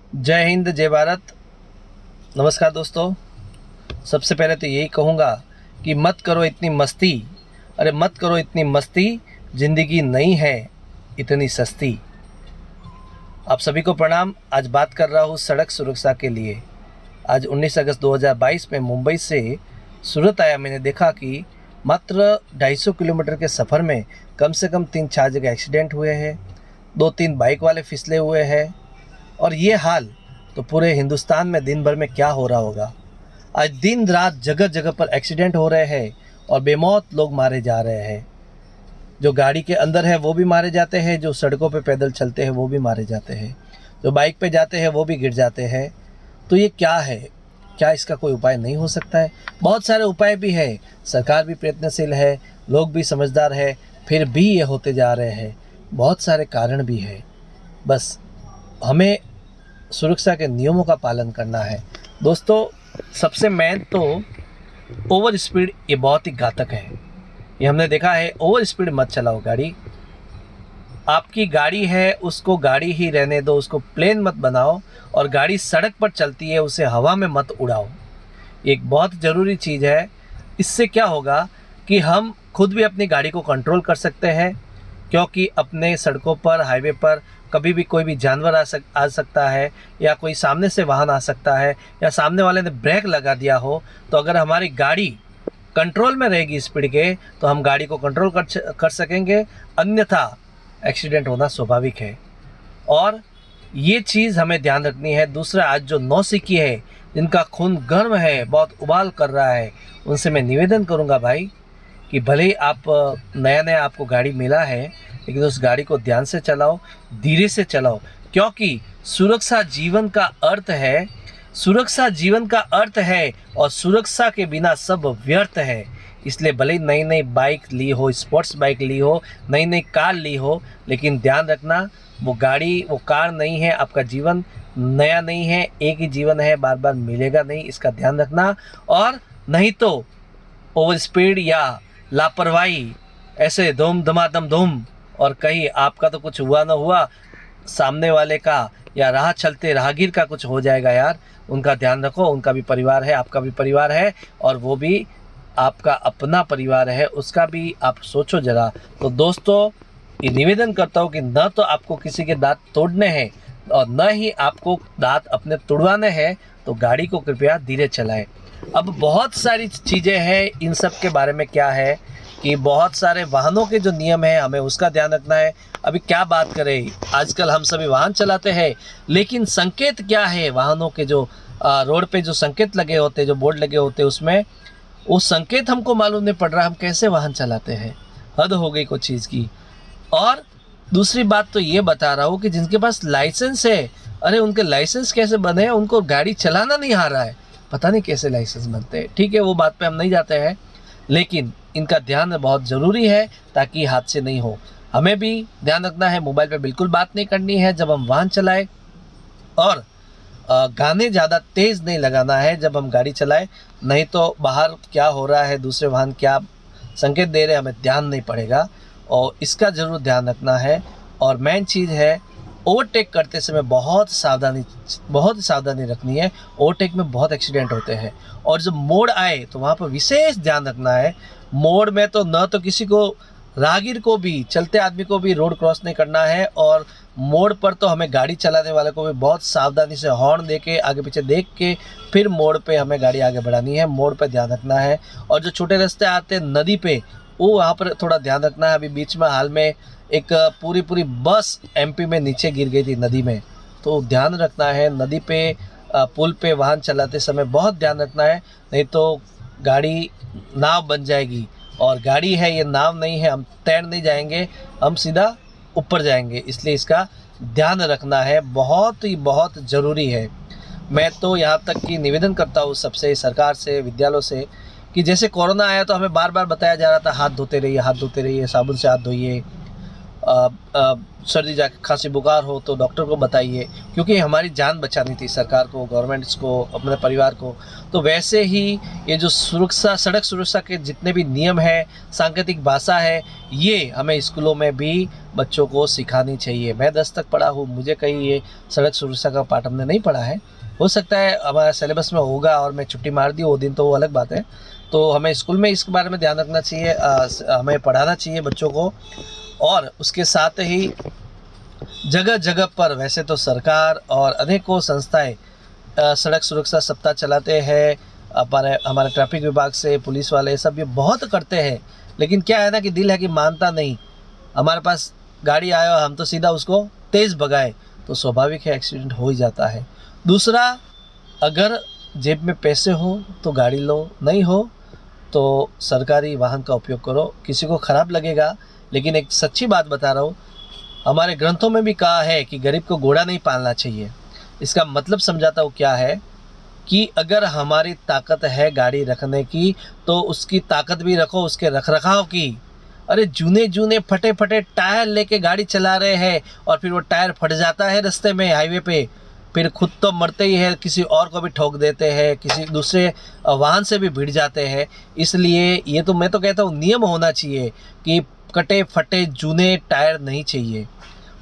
जय हिंद, जय भारत। नमस्कार दोस्तों। सबसे पहले तो यही कहूँगा कि मत करो इतनी मस्ती, अरे मत करो इतनी मस्ती, ज़िंदगी नहीं है इतनी सस्ती। आप सभी को प्रणाम। आज बात कर रहा हूँ सड़क सुरक्षा के लिए। आज 19 अगस्त 2022 में मुंबई से सूरत आया। मैंने देखा कि मात्र 250 किलोमीटर के सफ़र में कम से कम 3-4 जगह एक्सीडेंट हुए हैं, 2-3 बाइक वाले फिसले हुए हैं। और ये हाल तो पूरे हिंदुस्तान में दिन भर में क्या हो रहा होगा। आज दिन रात जगह जगह पर एक्सीडेंट हो रहे हैं और बेमौत लोग मारे जा रहे हैं। जो गाड़ी के अंदर है वो भी मारे जाते हैं, जो सड़कों पे पैदल चलते हैं वो भी मारे जाते हैं, जो बाइक पे जाते हैं वो भी गिर जाते हैं। तो ये क्या है? क्या इसका कोई उपाय नहीं हो सकता है? बहुत सारे उपाय भी है, सरकार भी प्रयत्नशील है, लोग भी समझदार है, फिर भी ये होते जा रहे हैं। बहुत सारे कारण भी है। बस हमें सुरक्षा के नियमों का पालन करना है। दोस्तों, सबसे मेन तो ओवर स्पीड ये बहुत ही घातक है। ये हमने देखा है। ओवर स्पीड मत चलाओ गाड़ी। आपकी गाड़ी है उसको गाड़ी ही रहने दो, उसको प्लेन मत बनाओ। और गाड़ी सड़क पर चलती है उसे हवा में मत उड़ाओ। एक बहुत ज़रूरी चीज़ है। इससे क्या होगा कि हम खुद भी अपनी गाड़ी को कंट्रोल कर सकते हैं, क्योंकि अपने सड़कों पर, हाईवे पर कभी भी कोई भी जानवर आ सकता है, या कोई सामने से वाहन आ सकता है, या सामने वाले ने ब्रेक लगा दिया हो। तो अगर हमारी गाड़ी कंट्रोल में रहेगी स्पीड के, तो हम गाड़ी को कंट्रोल कर सकेंगे, अन्यथा एक्सीडेंट होना स्वाभाविक है। और ये चीज़ हमें ध्यान रखनी है। दूसरा, आज जो नौसिखी है, जिनका खून गर्म है, बहुत उबाल कर रहा है, उनसे मैं निवेदन करूँगा भाई कि भले ही आप नया नया आपको गाड़ी मिला है, लेकिन उस गाड़ी को ध्यान से चलाओ, धीरे से चलाओ, क्योंकि सुरक्षा जीवन का अर्थ है। सुरक्षा जीवन का अर्थ है और सुरक्षा के बिना सब व्यर्थ है। इसलिए भले ही नई नई बाइक ली हो, स्पोर्ट्स बाइक ली हो, नई नई कार ली हो, लेकिन ध्यान रखना वो गाड़ी, वो कार नहीं है। आपका जीवन नया नहीं है, एक ही जीवन है, बार बार मिलेगा नहीं, इसका ध्यान रखना। और नहीं तो ओवर स्पीड या लापरवाही, ऐसे धूम धमाधम धूम, और कहीं आपका तो कुछ हुआ ना हुआ, सामने वाले का या राह चलते राहगीर का कुछ हो जाएगा यार। उनका ध्यान रखो। उनका भी परिवार है, आपका भी परिवार है, और वो भी आपका अपना परिवार है, उसका भी आप सोचो ज़रा। तो दोस्तों, ये निवेदन करता हूँ कि न तो आपको किसी के दांत तोड़ने हैं और न ही आपको दांत अपने तुड़वाने हैं, तो गाड़ी को कृपया धीरे चलाएं। अब बहुत सारी चीज़ें हैं। इन सब के बारे में क्या है कि बहुत सारे वाहनों के जो नियम है, हमें उसका ध्यान रखना है। अभी क्या बात करें, आजकल हम सभी वाहन चलाते हैं, लेकिन संकेत क्या है वाहनों के? जो रोड पे जो संकेत लगे होते हैं, जो बोर्ड लगे होते हैं, उसमें वो संकेत हमको मालूम नहीं पड़ रहा, हम कैसे वाहन चलाते हैं। हद हो गई कुछ चीज़ की। और दूसरी बात तो ये बता रहा हूँ कि जिनके पास लाइसेंस है, अरे उनके लाइसेंस कैसे बने हैं? उनको गाड़ी चलाना नहीं आ रहा है, पता नहीं कैसे लाइसेंस बनते हैं। ठीक है, वो बात पे हम नहीं जाते हैं, लेकिन इनका ध्यान बहुत ज़रूरी है ताकि हादसे नहीं हो। हमें भी ध्यान रखना है, मोबाइल पे बिल्कुल बात नहीं करनी है जब हम वाहन चलाएं, और गाने ज़्यादा तेज़ नहीं लगाना है जब हम गाड़ी चलाएं। नहीं तो बाहर क्या हो रहा है, दूसरे वाहन क्या संकेत दे रहे हैं, हमें ध्यान नहीं पड़ेगा, और इसका ज़रूर ध्यान रखना है। और मेन चीज़ है, ओवरटेक करते समय बहुत सावधानी रखनी है। ओवरटेक में बहुत एक्सीडेंट होते हैं, और जब मोड़ आए तो वहाँ पर विशेष ध्यान रखना है। मोड़ में तो न तो किसी को, राहगीर को भी, चलते आदमी को भी रोड क्रॉस नहीं करना है, और मोड़ पर तो हमें गाड़ी चलाने वाले को भी बहुत सावधानी से हॉर्न दे के, आगे पीछे देख के, फिर मोड़ पे हमें गाड़ी आगे बढ़ानी है। मोड़ पर ध्यान रखना है। और जो छोटे रास्ते आते हैं नदी पे, वो वहाँ पर थोड़ा ध्यान रखना है। अभी बीच में हाल में एक पूरी बस एमपी में नीचे गिर गई थी नदी में, तो ध्यान रखना है। नदी पे, पुल पे वाहन चलाते समय बहुत ध्यान रखना है, नहीं तो गाड़ी नाव बन जाएगी। और गाड़ी है, ये नाव नहीं है, हम तैर नहीं जाएंगे, हम सीधा ऊपर जाएंगे। इसलिए इसका ध्यान रखना है, बहुत ही बहुत ज़रूरी है। मैं तो यहाँ तक कि निवेदन करता हूँ सबसे, सरकार से, विद्यालयों से, कि जैसे कोरोना आया तो हमें बार बार बताया जा रहा था, हाथ धोते रहिए, हाथ धोते रहिए, साबुन से हाथ धोइए। सर्दी खांसी बुखार हो तो डॉक्टर को बताइए, क्योंकि हमारी जान बचानी थी सरकार को, गवर्नमेंट्स को, अपने परिवार को। तो वैसे ही ये जो सुरक्षा, सड़क सुरक्षा के जितने भी नियम है, सांकेतिक भाषा है, ये हमें स्कूलों में भी बच्चों को सिखानी चाहिए। मैं 10 तक पढ़ा हूँ, मुझे कहीं ये सड़क सुरक्षा का पाठ हमने नहीं पढ़ा है। हो सकता है हमारा सिलेबस में होगा और मैं छुट्टी मार दी वो दिन, तो वो अलग बात है। तो हमें स्कूल में इसके बारे में ध्यान रखना चाहिए, हमें पढ़ाना चाहिए बच्चों को। और उसके साथ ही जगह जगह पर वैसे तो सरकार और अनेकों संस्थाएं सड़क सुरक्षा सप्ताह चलाते हैं। हमारे ट्रैफिक विभाग से पुलिस वाले सब ये बहुत करते हैं, लेकिन क्या है ना कि दिल है कि मानता नहीं। हमारे पास गाड़ी आया और हम तो सीधा उसको तेज़ भगाए, तो स्वाभाविक है एक्सीडेंट हो ही जाता है। दूसरा, अगर जेब में पैसे हो तो गाड़ी लो, नहीं हो तो सरकारी वाहन का उपयोग करो। किसी को ख़राब लगेगा, लेकिन एक सच्ची बात बता रहा हूँ, हमारे ग्रंथों में भी कहा है कि गरीब को घोड़ा नहीं पालना चाहिए। इसका मतलब समझाता हूँ क्या है कि अगर हमारी ताकत है गाड़ी रखने की, तो उसकी ताकत भी रखो उसके रखरखाव की। अरे जूने जूने फटे फटे टायर लेके गाड़ी चला रहे हैं और फिर वो टायर फट जाता है रास्ते में, हाईवे पे, फिर खुद तो मरते ही है, किसी और को भी ठोक देते हैं, किसी दूसरे वाहन से भी भिड़ जाते हैं। इसलिए ये तो मैं तो कहता हूँ नियम होना चाहिए कि कटे फटे जूने टायर नहीं चाहिए,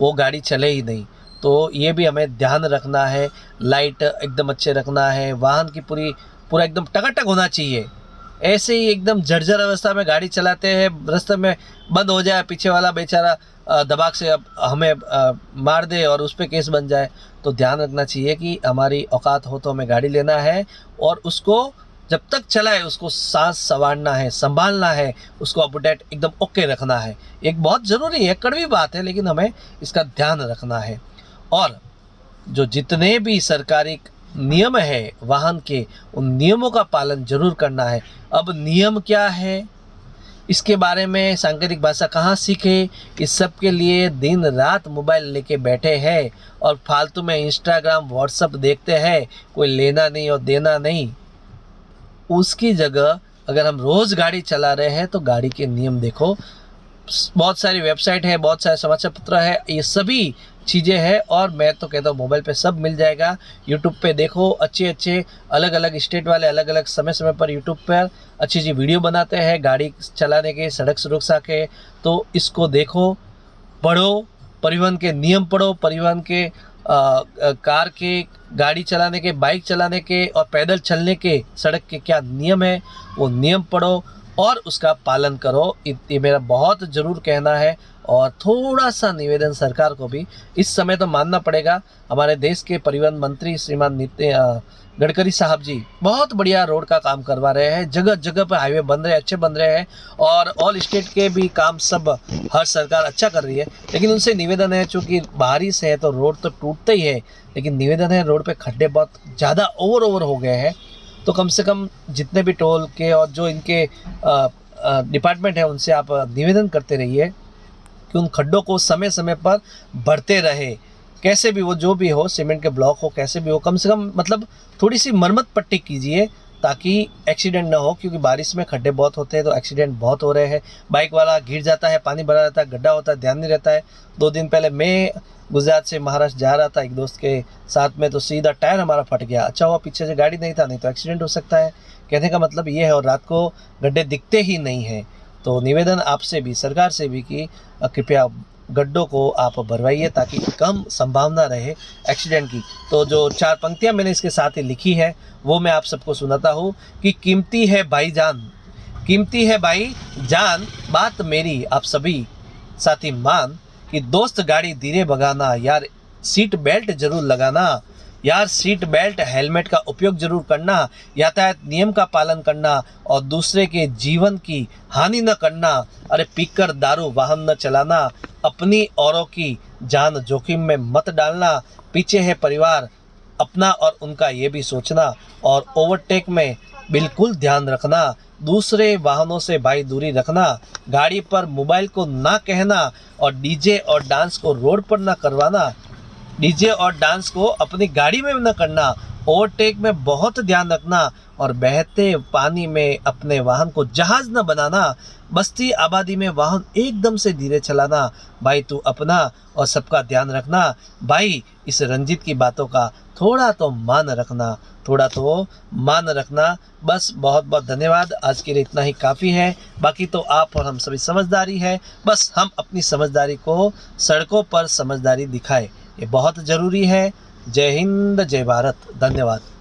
वो गाड़ी चले ही नहीं। तो ये भी हमें ध्यान रखना है। लाइट एकदम अच्छे रखना है, वाहन की पूरा एकदम टकाटक होना चाहिए। ऐसे ही एकदम जर्जर अवस्था में गाड़ी चलाते हैं, रास्ते में बंद हो जाए, पीछे वाला बेचारा दबाक से अब हमें मार दे और उस पर केस बन जाए। तो ध्यान रखना चाहिए कि हमारी औकात हो तो हमें गाड़ी लेना है, और उसको जब तक चलाए उसको सांस संवारना है, संभालना है, उसको अपडेट एकदम ओके रखना है। एक बहुत ज़रूरी है, कड़वी बात है, लेकिन हमें इसका ध्यान रखना है। और जो जितने भी सरकारी नियम है वाहन के, उन नियमों का पालन जरूर करना है। अब नियम क्या है, इसके बारे में सांकेतिक भाषा कहाँ सीखे, इस सब के लिए दिन रात मोबाइल लेके बैठे हैं और फालतू में इंस्टाग्राम व्हाट्सअप देखते हैं, कोई लेना नहीं और देना नहीं। उसकी जगह अगर हम रोज़ गाड़ी चला रहे हैं तो गाड़ी के नियम देखो। बहुत सारी वेबसाइट है, बहुत सारे समाचार पत्र है, ये सभी चीज़ें हैं। और मैं तो कहता हूँ मोबाइल पे सब मिल जाएगा। यूट्यूब पे देखो, अच्छे अलग अलग स्टेट वाले अलग अलग समय पर यूट्यूब पर अच्छी वीडियो बनाते हैं गाड़ी चलाने के, सड़क सुरक्षा के। तो इसको देखो, पढ़ो, परिवहन के नियम पढ़ो, परिवहन के कार के, गाड़ी चलाने के, बाइक चलाने के और पैदल चलने के सड़क के क्या नियम है, वो नियम पढ़ो और उसका पालन करो। ये मेरा बहुत ज़रूर कहना है। और थोड़ा सा निवेदन सरकार को भी इस समय तो मानना पड़ेगा, हमारे देश के परिवहन मंत्री श्रीमान नितिन गडकरी साहब जी बहुत बढ़िया रोड का काम करवा रहे हैं। जगह जगह पर हाईवे बन रहे हैं, अच्छे बन रहे हैं, और ऑल स्टेट के भी काम सब हर सरकार अच्छा कर रही है। लेकिन उनसे निवेदन है, चूँकि बारिश है तो रोड तो टूटते ही है, लेकिन निवेदन है, रोड पे खड्डे बहुत ज़्यादा ओवर हो गए हैं। तो कम से कम जितने भी टोल के और जो इनके डिपार्टमेंट है, उनसे आप निवेदन करते रहिए कि उन खड्डों को समय समय पर भरते रहे। कैसे भी वो, जो भी हो, सीमेंट के ब्लॉक हो, कैसे भी हो, कम से कम मतलब थोड़ी सी मरम्मत पट्टी कीजिए ताकि एक्सीडेंट ना हो। क्योंकि बारिश में खड्डे बहुत होते हैं तो एक्सीडेंट बहुत हो रहे हैं। बाइक वाला गिर जाता है, पानी भरा रहता है, गड्ढा होता है, ध्यान नहीं रहता है। 2 दिन पहले मैं गुजरात से महाराष्ट्र जा रहा था एक दोस्त के साथ में, तो सीधा टायर हमारा फट गया। अच्छा हुआ पीछे से गाड़ी नहीं था, नहीं तो एक्सीडेंट हो सकता है। कहने का मतलब ये है, और रात को गड्ढे दिखते ही नहीं हैं। तो निवेदन आपसे भी, सरकार से भी कि कृपया गड्ढों को आप भरवाइए ताकि कम संभावना रहे एक्सीडेंट की। तो जो 4 पंक्तियां मैंने इसके साथ ही लिखी है वो मैं आप सबको सुनाता हूँ कि कीमती है भाईजान, कीमती है भाई जान, बात मेरी आप सभी साथी मान, कि दोस्त गाड़ी धीरे भगाना, यार सीट बेल्ट जरूर लगाना, यार सीट बेल्ट हेलमेट का उपयोग जरूर करना, यातायात नियम का पालन करना और दूसरे के जीवन की हानि न करना। अरे पीकर दारू वाहन न चलाना, अपनी औरों की जान जोखिम में मत डालना, पीछे है परिवार अपना और उनका ये भी सोचना, और ओवरटेक में बिल्कुल ध्यान रखना, दूसरे वाहनों से भाई दूरी रखना, गाड़ी पर मोबाइल को ना कहना और डीजे और डांस को रोड पर ना करवाना, डीजे और डांस को अपनी गाड़ी में न करना, ओवरटेक में बहुत ध्यान रखना और बहते पानी में अपने वाहन को जहाज न बनाना। बस्ती आबादी में वाहन एकदम से धीरे चलाना। भाई तू अपना और सबका ध्यान रखना। भाई इस रंजीत की बातों का थोड़ा तो मान रखना, थोड़ा तो मान रखना। बस बहुत बहुत धन्यवाद। आज के लिए इतना ही काफ़ी है। बाकी तो आप और हम सभी समझदारी है। बस हम अपनी समझदारी को सड़कों पर समझदारी दिखाएं, ये बहुत ज़रूरी है। जय हिंद, जय भारत। धन्यवाद।